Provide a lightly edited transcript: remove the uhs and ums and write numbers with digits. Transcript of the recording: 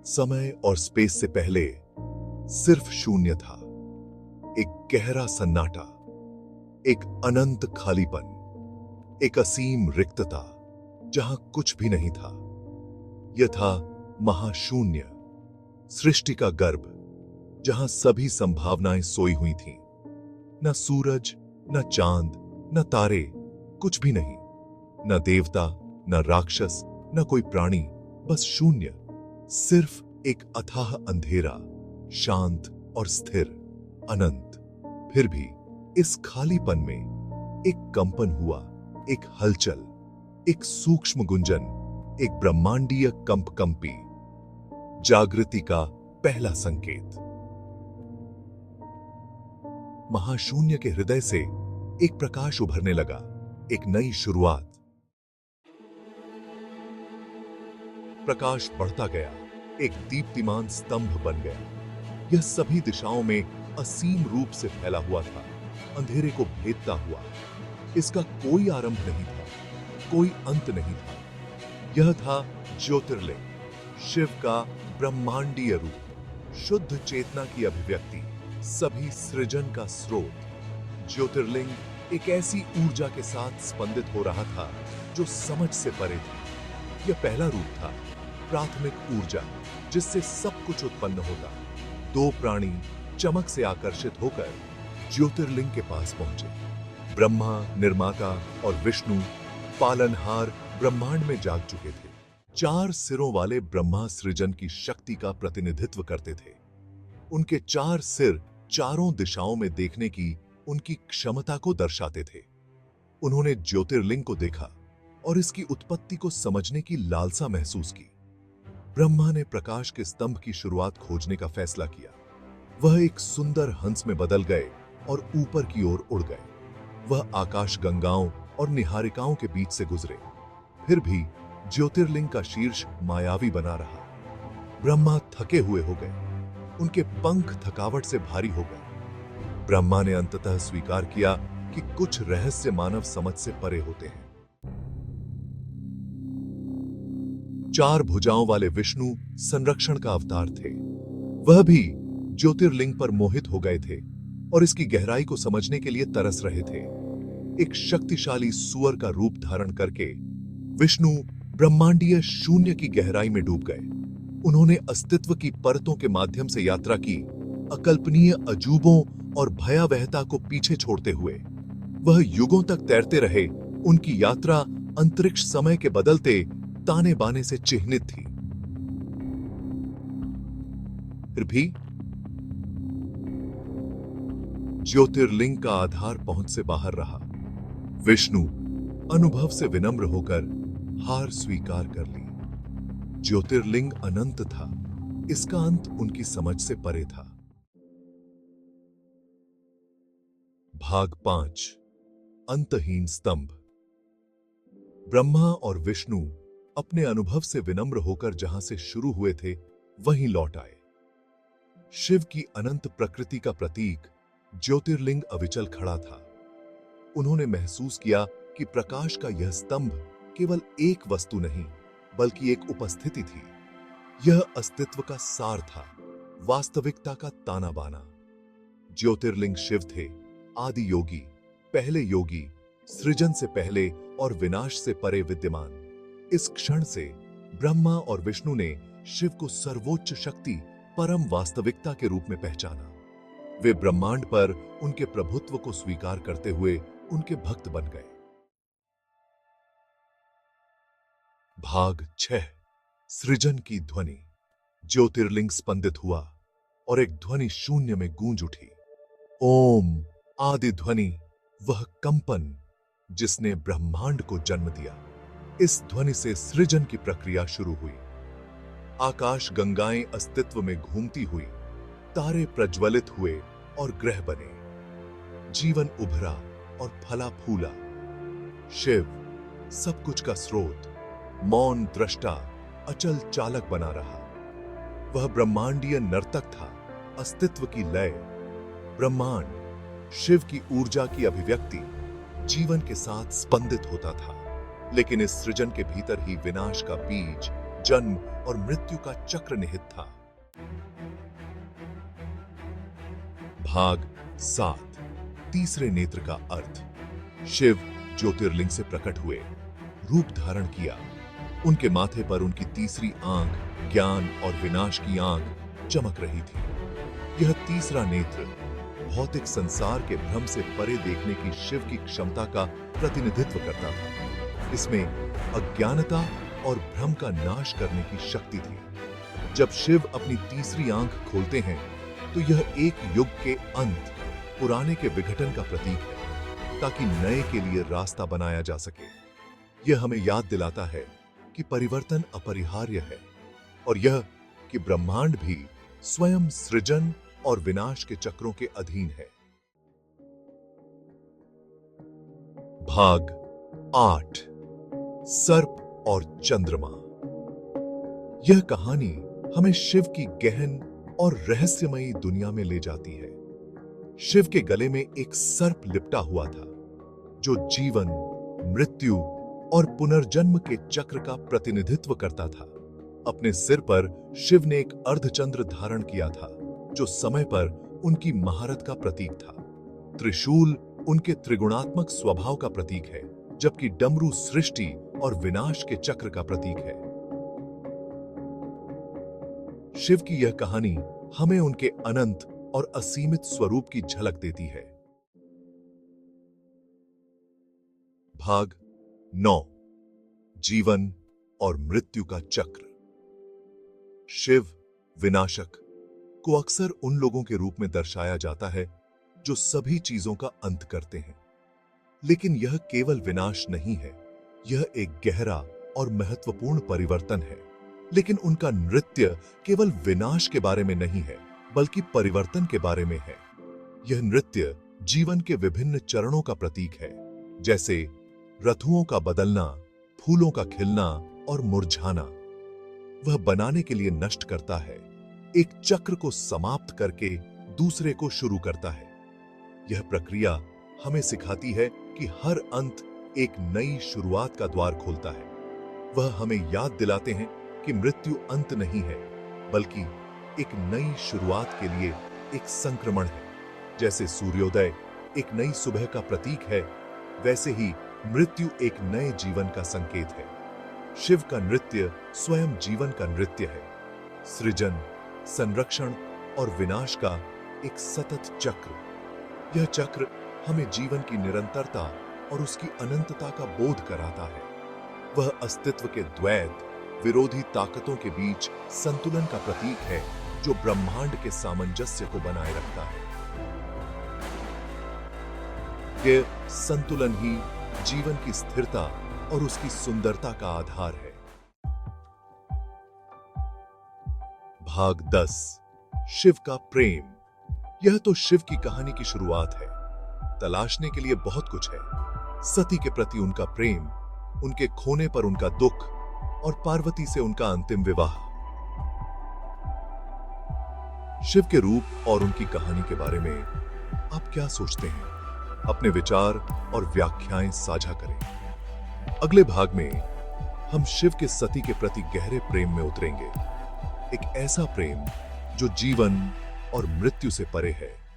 समय और स्पेस से पहले सिर्फ शून्य था। एक गहरा सन्नाटा, एक अनंत खालीपन, एक असीम रिक्तता जहां कुछ भी नहीं था। यह था महाशून्य, सृष्टि का गर्भ, जहां सभी संभावनाएं सोई हुई थीं। न सूरज, न चांद, न तारे, कुछ भी नहीं। न देवता, न राक्षस, न कोई प्राणी, बस शून्य। सिर्फ एक अथाह अंधेरा, शांत और स्थिर, अनंत। फिर भी इस खालीपन में एक कंपन हुआ, एक हलचल, एक सूक्ष्म गुंजन, एक ब्रह्मांडीय कंपी। जागृति का पहला संकेत। महाशून्य के हृदय से एक प्रकाश उभरने लगा, एक नई शुरुआत। प्रकाश बढ़ता गया, एक दीप्तिमान स्तंभ बन गया। यह सभी दिशाओं में असीम रूप से फैला हुआ था, अंधेरे को भेदता हुआ। इसका कोई आरंभ नहीं था, कोई अंत नहीं था। यह था ज्योतिर्लिंग, शिव का ब्रह्मांडीय रूप, शुद्ध चेतना की अभिव्यक्ति, सभी सृजन का स्रोत। ज्योतिर्लिंग एक ऐसी ऊर्जा के साथ स्पंदित हो रहा था जो समझ से परे थी। यह पहला रूप था, प्राथमिक ऊर्जा, जिससे सब कुछ उत्पन्न होता। दो प्राणी चमक से आकर्षित होकर ज्योतिर्लिंग के पास पहुंचे। ब्रह्मा निर्माता और विष्णु पालनहार ब्रह्मांड में जाग चुके थे। चार सिरों वाले ब्रह्मा सृजन की शक्ति का प्रतिनिधित्व करते थे। उनके चार सिर चारों दिशाओं में देखने की उनकी क्षमता को दर्शाते थे। उन्होंने ज्योतिर्लिंग को देखा और इसकी उत्पत्ति को समझने की लालसा महसूस की। ब्रह्मा ने प्रकाश के स्तंभ की शुरुआत खोजने का फैसला किया। वह एक सुंदर हंस में बदल गए और ऊपर की ओर उड़ गए। वह आकाश गंगाओं और निहारिकाओं के बीच से गुजरे। फिर भी ज्योतिर्लिंग का शीर्ष मायावी बना रहा। ब्रह्मा थके हुए हो गए, उनके पंख थकावट से भारी हो गए। ब्रह्मा ने अंततः स्वीकार किया कि कुछ रहस्य मानव समझ से परे होते हैं। चार भुजाओं वाले विष्णु संरक्षण का अवतार थे। वह भी ज्योतिर्लिंग पर मोहित हो गए थे और इसकी गहराई को समझने के लिए तरस रहे थे। एक शक्तिशाली सुअर का रूप धारण करके विष्णु ब्रह्मांडीय शून्य की गहराई में डूब गए। उन्होंने अस्तित्व की परतों के माध्यम से यात्रा की, अकल्पनीय अजूबों और भयावहता को पीछे छोड़ते हुए। वह युगों तक तैरते रहे। उनकी यात्रा अंतरिक्ष समय के बदलते ताने बाने से चिह्नित थी। फिर भी ज्योतिर्लिंग का आधार पहुंच से बाहर रहा। विष्णु अनुभव से विनम्र होकर हार स्वीकार कर ली। ज्योतिर्लिंग अनंत था, इसका अंत उनकी समझ से परे था। भाग 5, अंतहीन स्तंभ। ब्रह्मा और विष्णु अपने अनुभव से विनम्र होकर जहां से शुरू हुए थे वहीं लौट आए। शिव की अनंत प्रकृति का प्रतीक ज्योतिर्लिंग अविचल खड़ा था। उन्होंने महसूस किया कि प्रकाश का यह स्तंभ केवल एक वस्तु नहीं, बल्कि एक उपस्थिति थी। यह अस्तित्व का सार था, वास्तविकता का ताना बाना। ज्योतिर्लिंग शिव थे, आदि योगी, पहले योगी, सृजन से पहले और विनाश से परे विद्यमान। इस क्षण से ब्रह्मा और विष्णु ने शिव को सर्वोच्च शक्ति, परम वास्तविकता के रूप में पहचाना। वे ब्रह्मांड पर उनके प्रभुत्व को स्वीकार करते हुए उनके भक्त बन गए। भाग 6, सृजन की ध्वनि। ज्योतिर्लिंग स्पंदित हुआ और एक ध्वनि शून्य में गूंज उठी। ओम आदि ध्वनि, वह कंपन जिसने ब्रह्मांड को जन्म दिया। इस ध्वनि से सृजन की प्रक्रिया शुरू हुई। आकाश गंगाएं अस्तित्व में घूमती हुई, तारे प्रज्वलित हुए और ग्रह बने। जीवन उभरा और फला फूला। शिव, सब कुछ का स्रोत, मौन दृष्टा, अचल चालक बना रहा। वह ब्रह्मांडीय नर्तक था, अस्तित्व की लय। ब्रह्मांड शिव की ऊर्जा की अभिव्यक्ति, जीवन के साथ स्पंदित होता था। लेकिन इस सृजन के भीतर ही विनाश का बीज जन्म और मृत्यु का चक्र निहित था। भाग 7, तीसरे नेत्र का अर्थ। शिव ज्योतिर्लिंग से प्रकट हुए, रूप धारण किया। उनके माथे पर उनकी तीसरी आंख, ज्ञान और विनाश की आंख चमक रही थी। यह तीसरा नेत्र भौतिक संसार के भ्रम से परे देखने की शिव की क्षमता का प्रतिनिधित्व करता था। इसमें अज्ञानता और भ्रम का नाश करने की शक्ति थी। जब शिव अपनी तीसरी आंख खोलते हैं तो यह एक युग के अंत, पुराने के विघटन का प्रतीक है, ताकि नए के लिए रास्ता बनाया जा सके। यह हमें याद दिलाता है कि परिवर्तन अपरिहार्य है और यह कि ब्रह्मांड भी स्वयं सृजन और विनाश के चक्रों के अधीन है। भाग 8, सर्प और चंद्रमा। यह कहानी हमें शिव की गहन और रहस्यमयी दुनिया में ले जाती है। शिव के गले में एक सर्प लिपटा हुआ था, जो जीवन, मृत्यु और पुनर्जन्म के चक्र का प्रतिनिधित्व करता था। अपने सिर पर शिव ने एक अर्धचंद्र धारण किया था, जो समय पर उनकी महारत का प्रतीक था। त्रिशूल उनके त्रिगुणात्मक स्वभाव का प्रतीक है, जबकि डमरू सृष्टि और विनाश के चक्र का प्रतीक है। शिव की यह कहानी हमें उनके अनंत और असीमित स्वरूप की झलक देती है। भाग 9, जीवन और मृत्यु का चक्र। शिव, विनाशक, को अक्सर उन लोगों के रूप में दर्शाया जाता है जो सभी चीजों का अंत करते हैं। लेकिन यह केवल विनाश नहीं है, यह एक गहरा और महत्वपूर्ण परिवर्तन है। लेकिन उनका नृत्य केवल विनाश के बारे में नहीं है, बल्कि परिवर्तन के बारे में है। यह नृत्य जीवन के विभिन्न चरणों का प्रतीक है, जैसे ऋतुओं का बदलना, फूलों का खिलना और मुरझाना। वह बनाने के लिए नष्ट करता है, एक चक्र को समाप्त करके दूसरे को शुरू करता है। यह प्रक्रिया हमें सिखाती है कि हर अंत एक नई शुरुआत का द्वार खोलता है। वह हमें याद दिलाते हैं कि मृत्यु अंत नहीं है, बल्कि एक नई शुरुआत के लिए एक संक्रमण है। जैसे सूर्योदय एक नई सुबह का प्रतीक है, वैसे ही मृत्यु एक नए जीवन का संकेत है। शिव का नृत्य स्वयं जीवन का नृत्य है, सृजन, संरक्षण और विनाश का एक सतत चक्र। यह चक्र हमें जीवन की निरंतरता और उसकी अनंतता का बोध कराता है। वह अस्तित्व के द्वैत, विरोधी ताकतों के बीच संतुलन का प्रतीक है, जो ब्रह्मांड के सामंजस्य को बनाए रखता है। यह संतुलन ही जीवन की स्थिरता और उसकी सुंदरता का आधार है। भाग 10, शिव का प्रेम। यह तो शिव की कहानी की शुरुआत है। तलाशने के लिए बहुत कुछ है। सती के प्रति उनका प्रेम, उनके खोने पर उनका दुख और पार्वती से उनका अंतिम विवाह। शिव के रूप और उनकी कहानी के बारे में आप क्या सोचते हैं? अपने विचार और व्याख्याएं साझा करें। अगले भाग में हम शिव के सती के प्रति गहरे प्रेम में उतरेंगे, एक ऐसा प्रेम जो जीवन और मृत्यु से परे है।